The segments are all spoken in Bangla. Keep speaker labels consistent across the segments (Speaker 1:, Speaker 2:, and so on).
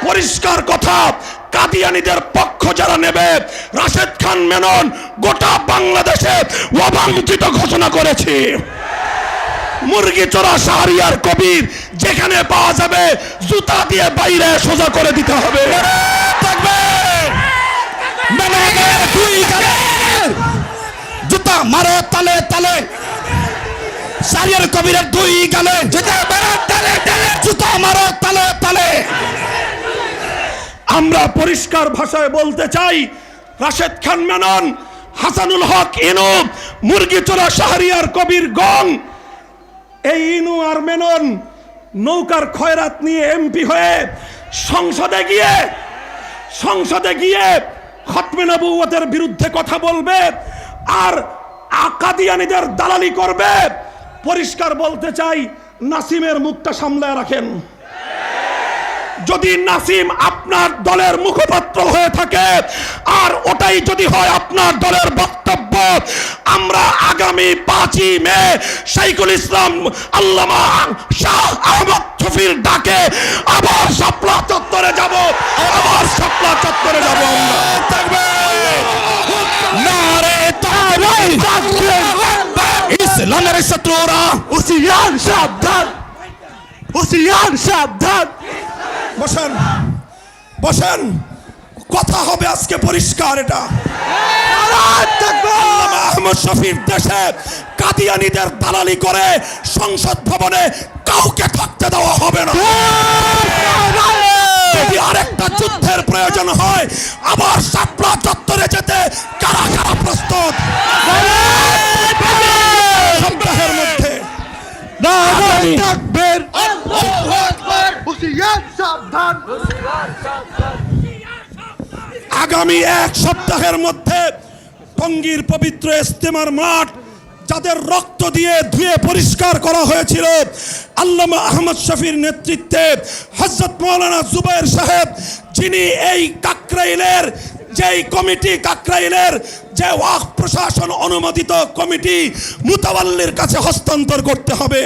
Speaker 1: পরিষ্কার কথা, কাদিয়ানীদের পক্ষ যারা নেবে, রাশেদ খান মেনন গোটা বাংলাদেশে অবাঞ্ছিত ঘোষণা করেছে। মুরগি চোরা শাহরিয়ার কবির যেখানে পাওয়া যাবে জুতা দিয়ে বাইরে সোজা করে দিতে হবে। জুতা মারো তালে তালে, শাহরিয়ার কবিরের দুই গালে জুতা মারো তালে তালে। আমরা পরিষ্কার ভাষায় বলতে চাই, রাশেদ খান মেনন, হাসানুল হক ইনু, মুরগি চোরা শাহরিয়ার কবির গং, এই ইনু আর মেনন নৌকার খয়রাত নিয়ে এমপি হয়ে সংসদে গিয়ে খতমে নবুয়তের বিরুদ্ধে কথা বলবে আর কাদিয়ানীদের দালালি করবে। পরিষ্কার বলতে চাই, নাসিমের মুখটা সামলায় রাখেন। যদি নাসিম আপনার দলের মুখপাত্র হয়ে থাকে আর ওটাই যদি হয় আপনার দলের বক্তব্য, আমরা আগামী 5ই মে শাইখুল ইসলাম আল্লামা শাহ আহমদ শফির ডাকে আবার শাপলা চত্বরে যাব। নারে তাকবীর, ইসলামের শত্রুরা হুঁশিয়ার সাবধান, হুঁশিয়ার সাবধান। বসেন, কথা হবে আজকে পরিষ্কার। এটা আল্লামা আহমদ শফির দেশে কাদিয়ানীদের দালালি করে সংসদ ভবনে কাউকে থাকতে দেওয়া হবে না। যদি আরেকটা যুদ্ধের প্রয়োজন হয়, আবার শাপলা চত্বরে যেতে কারা কারা প্রস্তুত? সপ্তাহের মধ্যে আগামী 1 সপ্তাহের মধ্যে টঙ্গীর পবিত্র ইজতেমার মাঠ যাদের রক্ত দিয়ে ধুয়ে পরিষ্কার করা হয়েছিল, আল্লামা আহমদ শফির নেতৃত্বে হযরত মাওলানা জুবায়ের সাহেব, যিনি এই কাকরাইলের যেই কমিটি, কাকরাইলের যে ওয়াকফ প্রশাসন অনুমোদিত কমিটি, মুতাওয়াল্লির কাছে হস্তান্তর করতে হবে।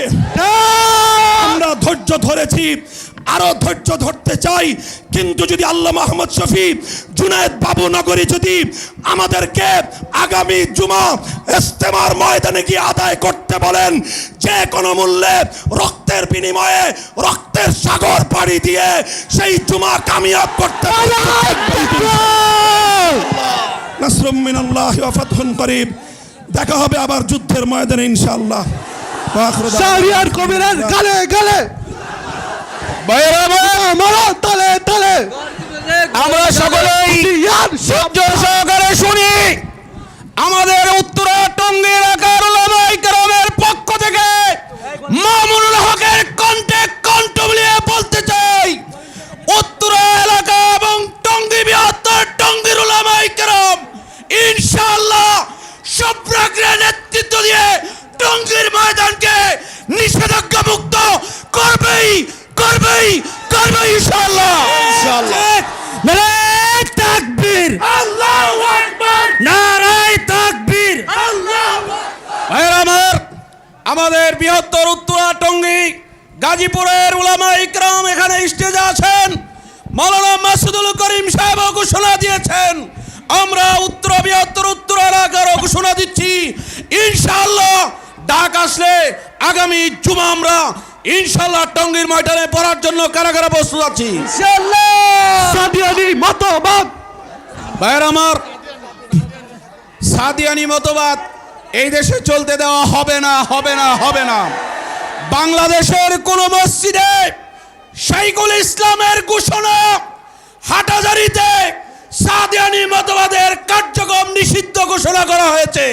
Speaker 1: আমরা ধৈর্য ধরেছি, আরো ধৈর্য ধরতে চাই, কিন্তু যদি আল্লামা আহমদ শফি, জুনায়েদ বাবু নগরী যদি আমাদেরকে আগামী জুমা ইজতেমার ময়দানে গিয়ে আদায় করতে বলেন, যে কোনো মূল্যে রক্তের বিনিময়ে, রক্তের সাগর পাড়ি দিয়ে সেই জুমা কামিয়াব করতে হবে। নাসরুম মিনাল্লাহি ওয়া ফাতহুন করিব। দেখা হবে আবার যুদ্ধের ময়দানে ইনশাআল্লাহ। শাহরিয়ার কবিরের গালে গালে, আমরা সকলেই ধৈর্য সহকারে শুনি। আমাদের উত্তরা টঙ্গী এলাকার উলামায়ে কেরামের পক্ষ থেকে মামুনুল হকের কণ্ঠে কণ্ঠ মিলিয়ে বলতে চাই, উত্তরা এলাকা এবং টঙ্গী বৃহত্তর টঙ্গীর উলামায়ে কেরাম ইনশাআল্লাহ সপ্রাগ্রে নেতৃত্ব দিয়ে টঙ্গীর ময়দানকে নিষেধাজ্ঞা মুক্ত করবেই ইনশাআল্লাহ। নারায়ে তাকবীর, আল্লাহু আকবার, নারায়ে তাকবীর, আল্লাহু আকবার। আমাদের বৃহত্তর উত্তরা টঙ্গী গাজীপুরের উলামায়ে ইকরাম এখানে স্টেজে আছেন। মাওলানা মাসুদুল করিম সাহেব ঘোষণা দিয়েছেন, আমরা বৃহত্তর উত্তরা এলাকার ঘোষণা দিচ্ছি, ইনশাআল্লাহ ডাক আসলে আগামী জুমা আমরা ইনশাআল্লাহ টঙ্গীর ময়দানে পড়ার জন্য কারা কারা প্রস্তুত আছি ইনশাআল্লাহ। সাদিয়ানি মতবাদ, ভাইরা আমার, সাদিয়ানি মতবাদ এই দেশে চলতে দেওয়া হবে না। বাংলাদেশের কোন মসজিদে শাইখুল ইসলামের ঘোষণা, হাটহাজারীতে সাদিয়ানি মতবাদের কার্যক্রম নিষিদ্ধ ঘোষণা করা হয়েছে।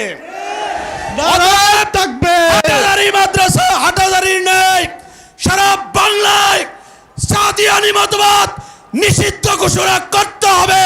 Speaker 1: হাটহাজারী মাদ্রাসা হাটহাজারীর নেই, সারা বাংলায় সাদিয়ানি মতবাদ নিষিদ্ধ ঘোষণা করতে হবে।